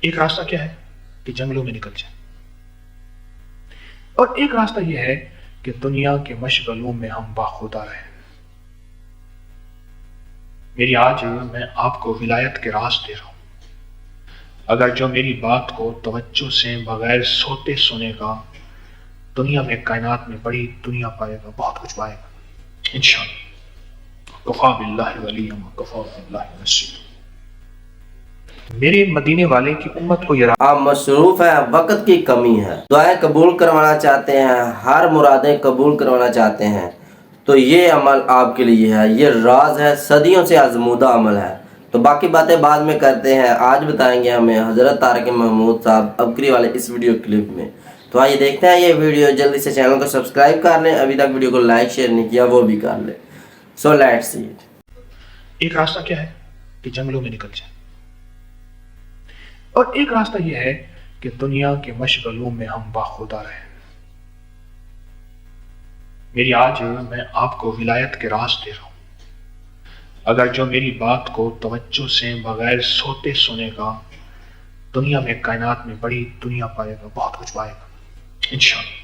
ایک راستہ کیا ہے کہ جنگلوں میں نکل جائے، اور ایک راستہ یہ ہے کہ دنیا کے مشغلوں میں ہم باخودہ رہیں۔ میری آج میں آپ کو ولایت کے راز دے رہا ہوں۔ اگر جو میری بات کو توجہ سے بغیر سوتے سنے گا، دنیا میں کائنات میں بڑی دنیا پائے گا، بہت کچھ پائے گا انشاءاللہ۔ کفا باللہ ولیا وکفا باللہ نصیرا۔ میرے مدینے والے کی امت کو یہ آپ مصروف ہیں، وقت کی کمی ہے، دعائیں قبول کروانا چاہتے ہیں، ہر مرادیں قبول کروانا چاہتے ہیں تو یہ عمل آپ کے لیے ہے۔ یہ راز ہے، صدیوں سے آزمودہ عمل ہے۔ تو باقی باتیں بعد میں کرتے ہیں، آج بتائیں گے ہمیں حضرت طارق محمود صاحب ابکری والے اس ویڈیو کلپ میں۔ تو آئیے دیکھتے ہیں یہ ویڈیو، جلدی سے چینل کو سبسکرائب کر لیں، ابھی تک ویڈیو کو لائک شیئر نہیں کیا وہ بھی کر لیں۔ So let's see it. ایک راستہ کیا ہے کہ جنگلوں میں نکل جائے، اور ایک راستہ یہ ہے کہ دنیا کے مشغلوں میں ہم باخودہ رہیں۔ میری آج میں آپ کو ولایت کے راز دے رہا ہوں۔ اگر جو میری بات کو توجہ سے بغیر سوتے سنے گا، دنیا میں کائنات میں بڑی دنیا پائے گا، بہت کچھ پائے گا انشاءاللہ۔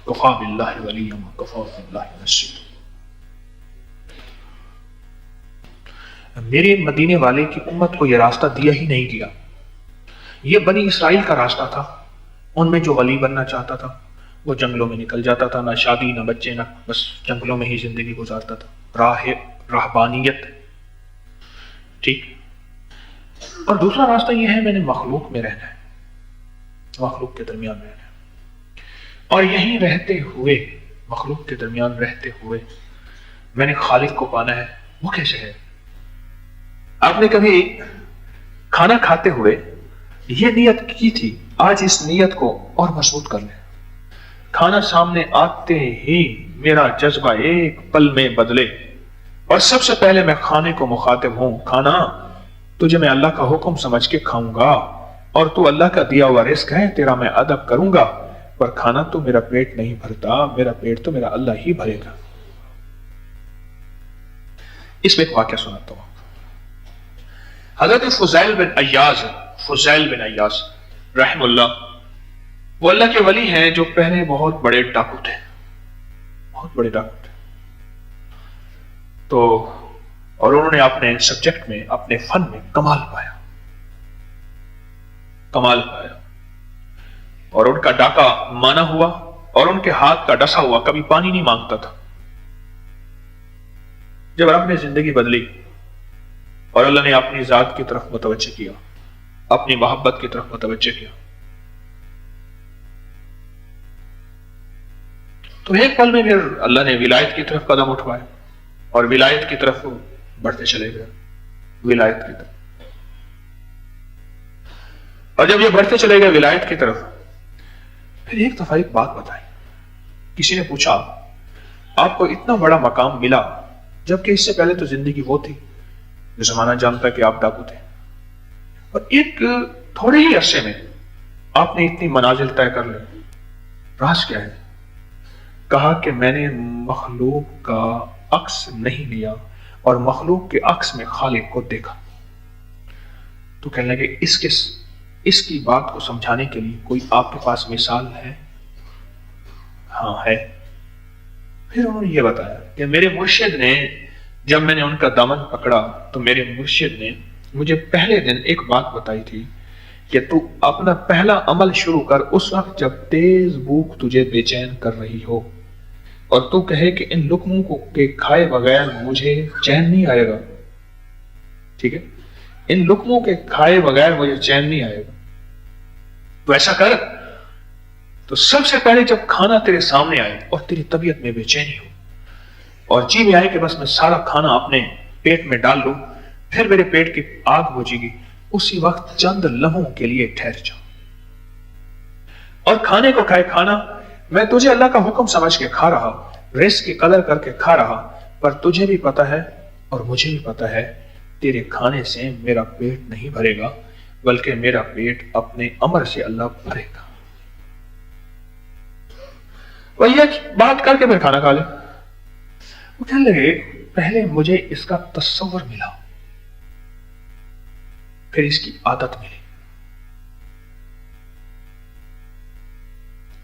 کفا باللہ ولیا وکفا باللہ نصیرا۔ میرے مدینے والے کی امت کو یہ راستہ دیا ہی نہیں گیا۔ یہ بنی اسرائیل کا راستہ تھا۔ ان میں جو ولی بننا چاہتا تھا وہ جنگلوں میں نکل جاتا تھا، نہ شادی نہ بچے، نہ بس جنگلوں میں ہی زندگی گزارتا تھا۔ رہبانیت، ٹھیک۔ اور دوسرا راستہ یہ ہے، میں نے مخلوق میں رہنا ہے، مخلوق کے درمیان رہنا ہے، اور یہیں رہتے ہوئے، مخلوق کے درمیان رہتے ہوئے میں نے خالق کو پانا ہے۔ وہ کیسے ہے؟ آپ نے کبھی کھانا کھاتے ہوئے یہ نیت کی تھی؟ آج اس نیت کو اور مضبوط کر لیں۔ کھانا سامنے آتے ہی میرا جذبہ ایک پل میں بدلے، اور سب سے پہلے میں کھانے کو مخاطب ہوں۔ کھانا تجھے میں اللہ کا حکم سمجھ کے کھاؤں گا، اور تو اللہ کا دیا ہوا رزق ہے، تیرا میں ادب کروں گا، پر کھانا تو میرا پیٹ نہیں بھرتا، میرا پیٹ تو میرا اللہ ہی بھرے گا۔ اس میں ایک واقعہ سناتا ہوں۔ حضرت فضیل بن ایاز رحم اللہ، وہ اللہ کے ولی ہیں جو پہلے بہت بڑے ڈاکو تھے، بہت بڑے ڈاکو تھے۔ تو اور انہوں نے اپنے سبجیکٹ میں، اپنے فن میں کمال پایا، کمال پایا، اور ان کا ڈاکا مانا ہوا، اور ان کے ہاتھ کا ڈسا ہوا کبھی پانی نہیں مانگتا تھا۔ جب رب نے زندگی بدلی اور اللہ نے اپنی ذات کی طرف متوجہ کیا، اپنی محبت کی طرف متوجہ کیا، تو ایک پل میں پھر اللہ نے ولایت کی طرف قدم اٹھوائے، اور ولایت کی طرف بڑھتے چلے گئے، ولایت کی طرف۔ اور جب یہ بڑھتے چلے گئے ولایت کی طرف، پھر ایک دفعہ ایک بات بتائی۔ کسی نے پوچھا، آپ کو اتنا بڑا مقام ملا، جبکہ اس سے پہلے تو زندگی وہ تھی جو زمانہ جانتا کہ آپ ڈاکو تھے، اور ایک تھوڑے ہی عرصے میں آپ نے اتنی منازل طے کر لی، راز کیا ہے؟ کہا کہ میں نے مخلوق کا عکس نہیں لیا، اور مخلوق کے عکس میں خالق کو دیکھا۔ تو کہنے لگے، اس کی بات کو سمجھانے کے لیے کوئی آپ کے پاس مثال ہے؟ ہاں ہے۔ پھر انہوں نے یہ بتایا کہ میرے مرشد نے، جب میں نے ان کا دامن پکڑا تو میرے مرشد نے مجھے پہلے دن ایک بات بتائی تھی کہ تو اپنا پہلا عمل شروع کر اس وقت جب تیز بھوک تجھے بے چین کر رہی ہو، اور تو کہے کہ ان لقموں کو کے کھائے بغیر مجھے چین نہیں آئے گا، ٹھیک ہے، ان لقموں کے کھائے بغیر مجھے چین نہیں آئے گا، تو ایسا کر، تو سب سے پہلے جب کھانا تیرے سامنے آئے اور تیری طبیعت میں بے چینی ہو، اور جی میں آئے کہ بس میں سارا کھانا اپنے پیٹ میں ڈال لوں، پھر میرے پیٹ کی آگ بجھے گی، اسی وقت چند لمحوں کے لیے ٹھہر جاؤ، اور کھانے کو کھائے کھانا، میں تجھے اللہ کا حکم سمجھ کے کھا رہا، رزق کی قدر کر کے کھا رہا، پر تجھے بھی پتا ہے اور مجھے بھی پتا ہے تیرے کھانے سے میرا پیٹ نہیں بھرے گا، بلکہ میرا پیٹ اپنے امر سے اللہ بھرے گا۔ وہ یہ بات کر کے پھر کھانا کھا لے۔ وہ کہنے لگے، پہلے مجھے اس کا تصور ملا، پھر اس کی عادت ملی،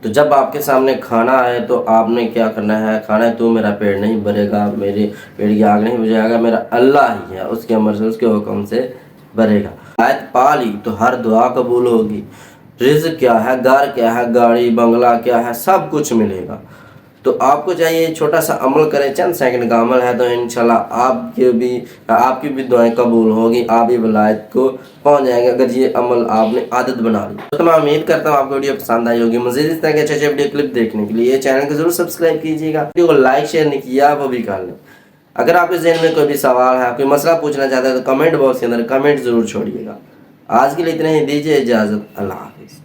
تو جب آپ کے سامنے کھانا ہے تو آپ نے کیا کرنا ہے؟ کھانا ہے تو میرا پیٹ نہیں بھرے گا، میرے پیٹ کی آگ نہیں بجھائے گا، میرا اللہ ہی ہے، اس کے امر سے، اس کے حکم سے بھرے گا۔ آیت پا لی تو ہر دعا قبول ہوگی۔ رزق کیا ہے، گھر کیا ہے، گاڑی بنگلہ کیا ہے، سب کچھ ملے گا۔ تو آپ کو چاہیے چھوٹا سا عمل کریں، چند سیکنڈ کا عمل ہے، تو انشاءاللہ آپ کی بھی دعائیں قبول ہوگی، آپ بھی ولایت کو پہنچ جائیں گے اگر یہ عمل آپ نے عادت بنا لی۔ تو میں امید کرتا ہوں آپ کو ویڈیو پسند آئی ہوگی۔ مزید اس طرح کے اچھے ویڈیو کلپ دیکھنے کے لیے یہ چینل کو ضرور سبسکرائب کیجیے گا، ویڈیو کو لائک شیئر نہیں کیا وہ بھی کر لیں۔ اگر آپ کے ذہن میں کوئی بھی سوال ہے، کوئی مسئلہ پوچھنا چاہتے ہیں تو کمنٹ باکس کے اندر کمنٹ ضرور چھوڑیے گا۔ آج کے لیے اتنا ہی، دیجیے اجازت، اللہ حافظ۔